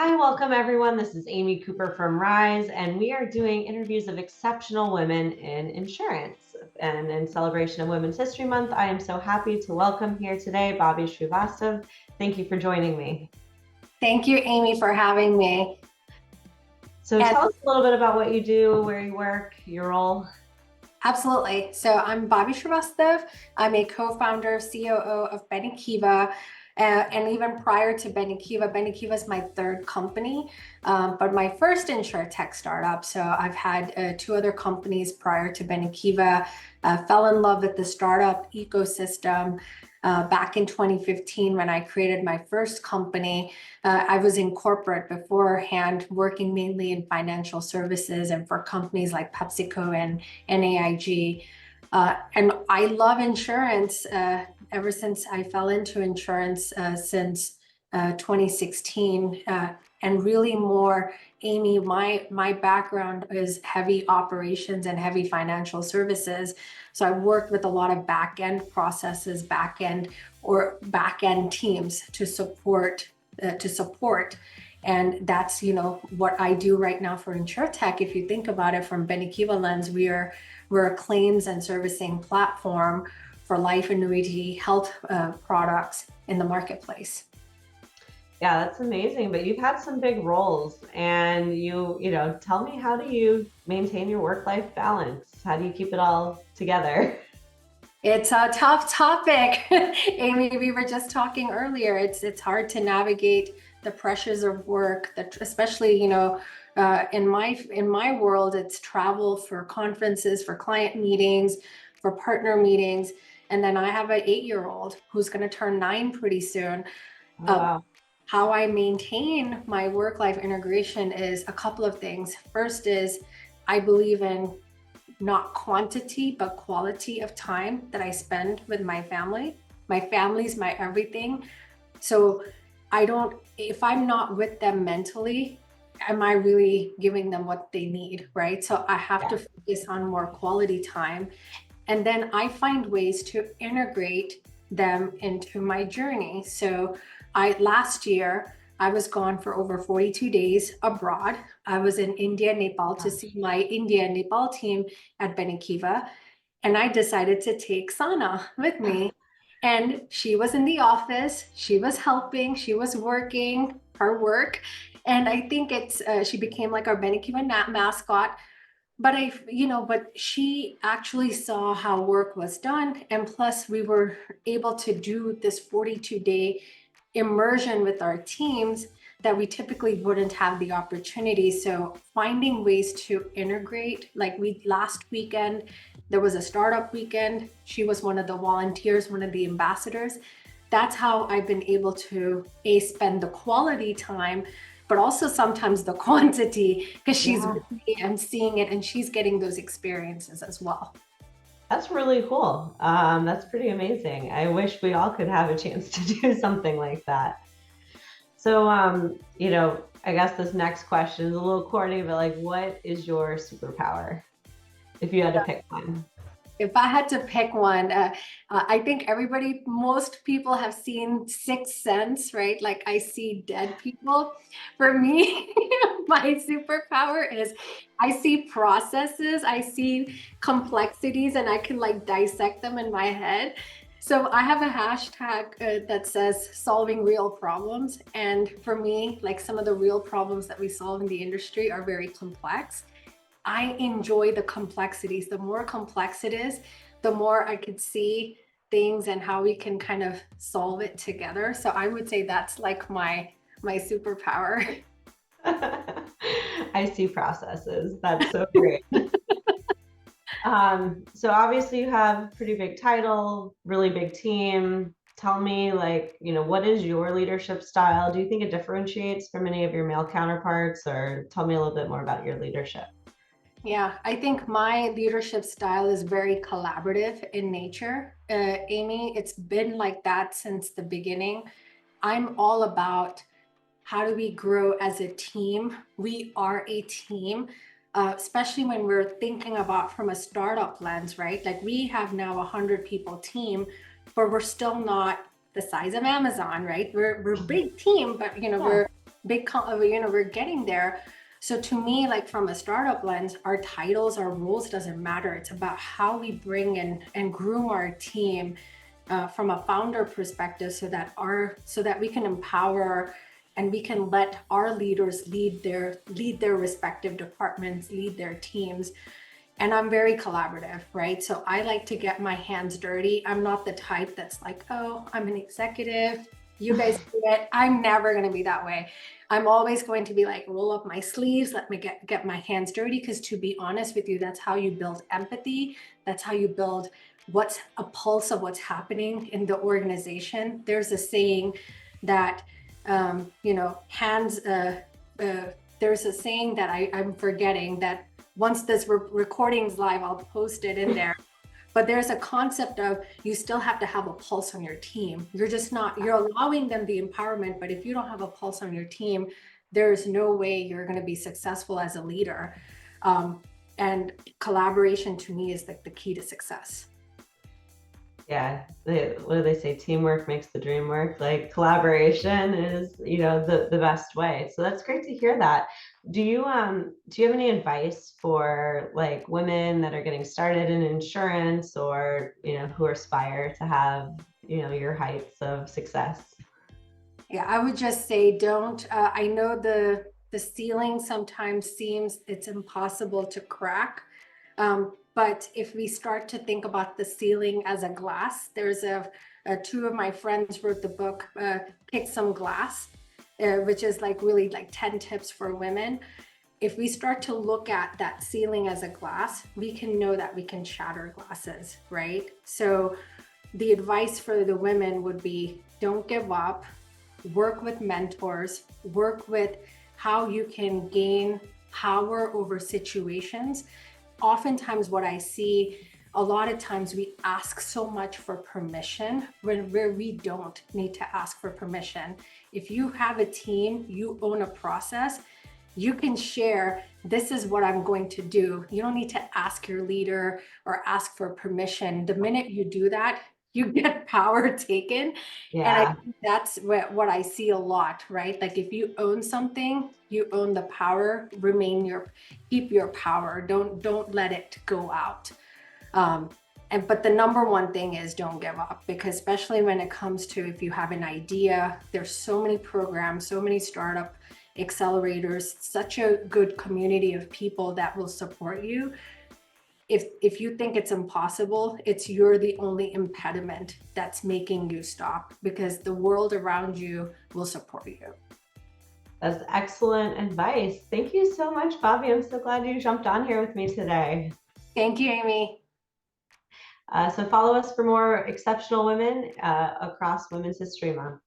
Hi, welcome everyone. This is Amy Cooper from Rise, and we are doing interviews of exceptional women in insurance. And in celebration of Women's History Month, I am so happy to welcome here today Bobbie Shrivastav. Thank you for joining me. Thank you, Amy, for having me. So And tell us a little bit about what you do, where you work, your role. absolutely. So I'm Bobbie Shrivastav. I'm a co-founder, COO of Benekiva. And even prior to Benekiva is my third company, but my first insurtech startup. So I've had two other companies prior to Benekiva. Fell in love with the startup ecosystem back in 2015 when I created my first company. I was in corporate beforehand, working mainly in financial services and for companies like PepsiCo and AIG. And I love insurance ever since I fell into insurance since 2016. And really more, Amy, my background is heavy operations and heavy financial services. So I worked with a lot of back-end processes, back-end teams to support. And that's, what I do right now for InsurTech. If you think about it from Benekiva lens, we're a claims and servicing platform for life annuity health products in the marketplace. Yeah, that's amazing. But you've had some big roles, and tell me, how do you maintain your work-life balance? How do you keep it all together? It's a tough topic. Amy, we were just talking earlier. It's hard to navigate the pressures of work, that especially, in my world, it's travel for conferences, for client meetings, for partner meetings. And then I have an 8-year-old who's going to turn 9 pretty soon. Oh, wow. How I maintain my work-life integration is a couple of things. First is I believe in not quantity, but quality of time that I spend with my family. My family's my everything. So if I'm not with them mentally, am I really giving them what they need, right? So I have to focus on more quality time. And then I find ways to integrate them into my journey. So last year, I was gone for over 42 days abroad. I was in India, Nepal to see my India and Nepal team at Benekiva. And I decided to take Sana with me. And she was in the office, she was helping, she was working her work. And I think she became like our Benekiva mascot. But she actually saw how work was done. And plus we were able to do this 42-day immersion with our teams that we typically wouldn't have the opportunity. So finding ways to integrate, like last weekend, there was a startup weekend. She was one of the volunteers, one of the ambassadors. That's how I've been able to spend the quality time, but also sometimes the quantity, because she's with me, I'm seeing it, and she's getting those experiences as well. That's really cool. That's pretty amazing. I wish we all could have a chance to do something like that. So, I guess this next question is a little corny, but like, what is your superpower if you had to pick one? If I had to pick one, I think most people have seen Sixth Sense, right? Like I see dead people. For me, my superpower is I see processes, I see complexities, and I can like dissect them in my head. So I have a hashtag that says solving real problems. And for me, like some of the real problems that we solve in the industry are very complex. I enjoy the complexities. The more complex it is, the more I could see things and how we can kind of solve it together. So I would say that's like my superpower. I see processes. That's so great. So obviously you have pretty big title, really big team. Tell me, like, what is your leadership style? Do you think it differentiates from any of your male counterparts, or tell me a little bit more about your leadership? Yeah, I think my leadership style is very collaborative in nature. Amy, it's been like that since the beginning. I'm all about how do we grow as a team? We are a team, especially when we're thinking about from a startup lens, right? Like we have now 100 people team, but we're still not the size of Amazon, right? We're a big team, but Yeah. we're we're getting there. So to me, like from a startup lens, our titles, our roles doesn't matter. It's about how we bring in and groom our team from a founder perspective, so that we can empower and we can let our leaders lead their respective departments, lead their teams. And I'm very collaborative, right? So I like to get my hands dirty. I'm not the type that's like, oh, I'm an executive, you guys do it. I'm never going to be that way. I'm always going to be like, roll up my sleeves, let me get my hands dirty. Because to be honest with you, that's how you build empathy. That's how you build what's a pulse of what's happening in the organization. There's a saying that, hands, there's a saying that I'm forgetting, that once this recording's live, I'll post it in there. But there's a concept of you still have to have a pulse on your team. You're just not, you're allowing them the empowerment, but if you don't have a pulse on your team, there's no way you're going to be successful as a leader. And collaboration to me is like the key to success. Yeah, what do they say? Teamwork makes the dream work. Like collaboration is, the best way. So that's great to hear that. Do you have any advice for like women that are getting started in insurance, or, who aspire to have, your heights of success? Yeah, I would just say don't. I know the ceiling sometimes seems it's impossible to crack, but if we start to think about the ceiling as a glass, there's two of my friends wrote the book "Pick Some Glass," which is like really like 10 tips for women. If we start to look at that ceiling as a glass, we can know that we can shatter glasses, right? So the advice for the women would be don't give up, work with mentors, work with how you can gain power over situations. Oftentimes, what I see, a lot of times we ask so much for permission where we don't need to ask for permission. If you have a team, you own a process, you can share, this is what I'm going to do. You don't need to ask your leader or ask for permission. The minute you do that, you get power taken. And I Yeah. think that's what I see a lot, right? Like if you own something, you own the power, keep your power. Don't let it go out. But the number one thing is don't give up, because especially when it comes to, if you have an idea, there's so many programs, so many startup accelerators, such a good community of people that will support you. If you think it's impossible, you're the only impediment that's making you stop, because the world around you will support you. That's excellent advice. Thank you so much, Bobbie. I'm so glad you jumped on here with me today. Thank you, Amy. So follow us for more exceptional women across Women's History Month.